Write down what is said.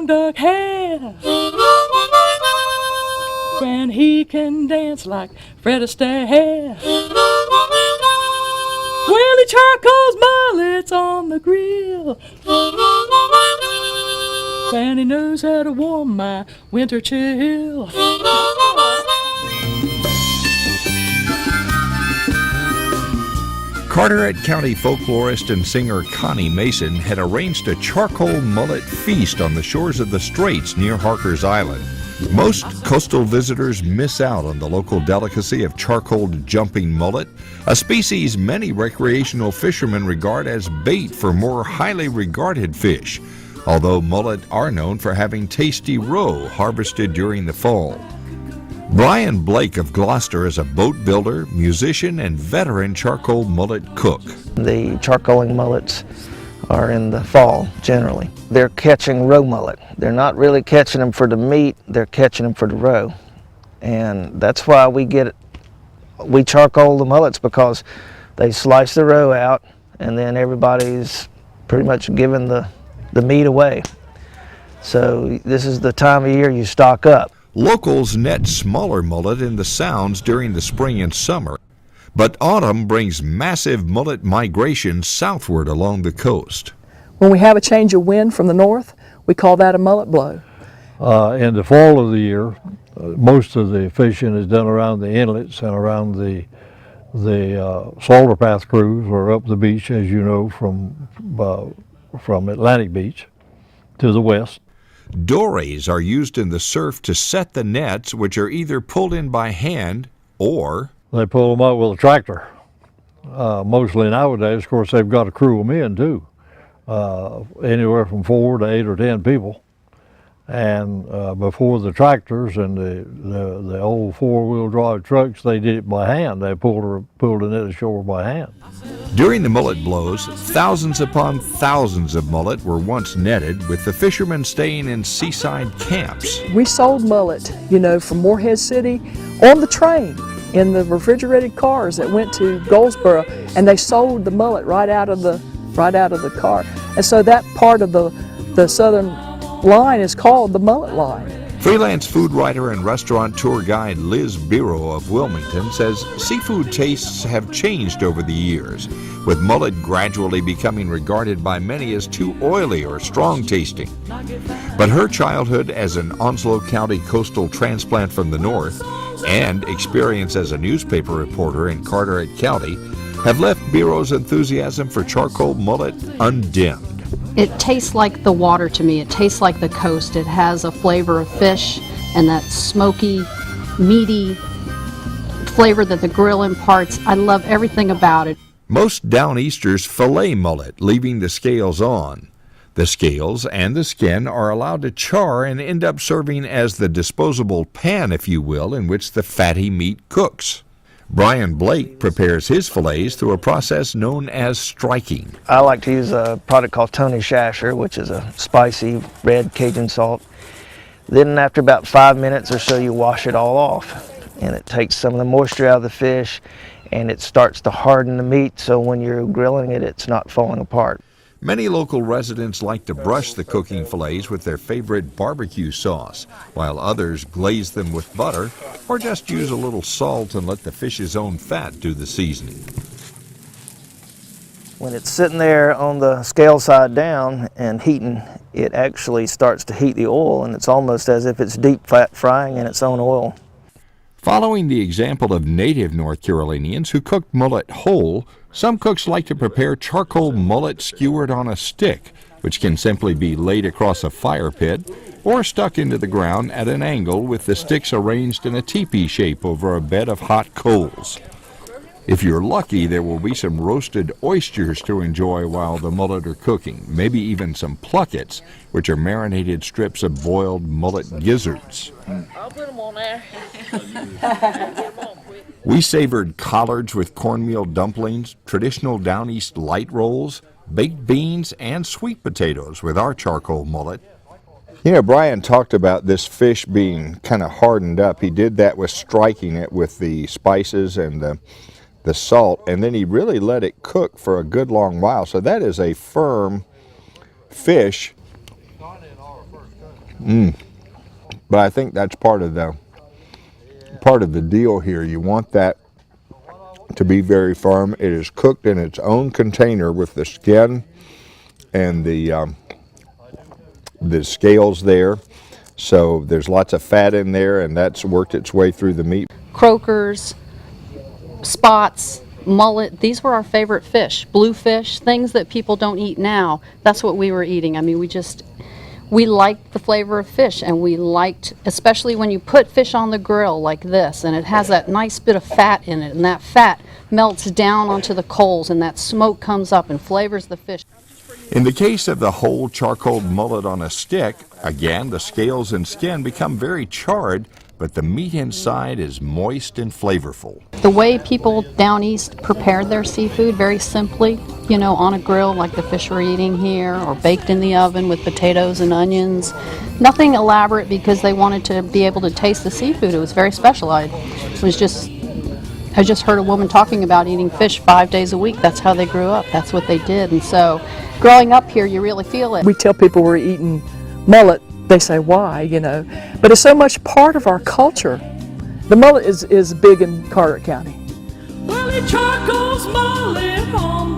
long dark hair. When he can dance like Fred Astaire. Well, he charcoals mullets on the grill. And he knows how to warm my winter chill. Carteret County folklorist and singer Connie Mason had arranged a charcoal mullet feast on the shores of the Straits near Harker's Island. Most coastal visitors miss out on the local delicacy of charcoal jumping mullet, a species many recreational fishermen regard as bait for more highly regarded fish, although mullet are known for having tasty roe harvested during the fall. Brian Blake of Gloucester is a boat builder, musician, and veteran charcoal mullet cook. The charcoaling mullets are in the fall, generally. They're catching roe mullet. They're not really catching them for the meat, they're catching them for the roe. And that's why we charcoal the mullets, because they slice the roe out and then everybody's pretty much giving the meat away. So this is the time of year you stock up. Locals net smaller mullet in the sounds during the spring and summer, but autumn brings massive mullet migration southward along the coast. When we have a change of wind from the north, we call that a mullet blow. In the fall of the year, most of the fishing is done around the inlets and around the slaughter path crews, or up the beach, as you know, from Atlantic Beach to the west. Dories are used in the surf to set the nets, which are either pulled in by hand or they pull them out with a tractor. Mostly nowadays, of course, they've got to crew them in too. Anywhere from 4 to 8 or 10 people. And before the tractors and the old 4-wheel drive trucks, they did it by hand. They pulled the net ashore by hand. During the mullet blows, thousands upon thousands of mullet were once netted, with the fishermen staying in seaside camps. We sold mullet, from Morehead City on the train in the refrigerated cars that went to Goldsboro, and they sold the mullet right out of the car. And so that part of the southern line is called the mullet line. Freelance food writer and restaurant tour guide Liz Biro of Wilmington says seafood tastes have changed over the years, with mullet gradually becoming regarded by many as too oily or strong tasting. But her childhood as an Onslow County coastal transplant from the north and experience as a newspaper reporter in Carteret County have left Biro's enthusiasm for charcoal mullet undimmed. It tastes like the water to me. It tastes like the coast. It has a flavor of fish and that smoky, meaty flavor that the grill imparts. I love everything about it. Most downeasters fillet mullet, leaving the scales on. The scales and the skin are allowed to char and end up serving as the disposable pan, if you will, in which the fatty meat cooks. Brian Blake prepares his fillets through a process known as striking. I like to use a product called Tony Shasher, which is a spicy red Cajun salt. Then after about 5 minutes or so, you wash it all off. And it takes some of the moisture out of the fish, and it starts to harden the meat, so when you're grilling it, it's not falling apart. Many local residents like to brush the cooking fillets with their favorite barbecue sauce, while others glaze them with butter or just use a little salt and let the fish's own fat do the seasoning. When it's sitting there on the scale side down and heating, it actually starts to heat the oil, and it's almost as if it's deep fat frying in its own oil. Following the example of native North Carolinians who cooked mullet whole, some cooks like to prepare charcoal mullet skewered on a stick, which can simply be laid across a fire pit or stuck into the ground at an angle with the sticks arranged in a teepee shape over a bed of hot coals. If you're lucky, there will be some roasted oysters to enjoy while the mullet are cooking, maybe even some pluckets, which are marinated strips of boiled mullet gizzards. I'll put them on there. We savored collards with cornmeal dumplings, traditional Down East light rolls, baked beans, and sweet potatoes with our charcoal mullet. You know, Brian talked about this fish being kind of hardened up. He did that with striking it with the spices and the salt, and then he really let it cook for a good long while. So that is a firm fish. But I think that's part of the deal here. You want that to be very firm. It is cooked in its own container with the skin and the scales there. So there's lots of fat in there, and that's worked its way through the meat. Croakers, spots, mullet, these were our favorite fish. Bluefish, things that people don't eat now, that's what we were eating. I mean, we liked the flavor of fish, and we liked, especially when you put fish on the grill like this, and it has that nice bit of fat in it, and that fat melts down onto the coals, and that smoke comes up and flavors the fish. In the case of the whole charcoal mullet on a stick, again, the scales and skin become very charred, but the meat inside is moist and flavorful. The way people down east prepared their seafood, very simply, you know, on a grill like the fish we're eating here, or baked in the oven with potatoes and onions. Nothing elaborate, because they wanted to be able to taste the seafood. It was very specialized. I just heard a woman talking about eating fish 5 days a week. That's how they grew up. That's what they did. And so growing up here, you really feel it. We tell people we're eating mullet, they say, why, you know? But it's so much part of our culture. The mullet is big in Carteret County. Well, it charcoals mullet on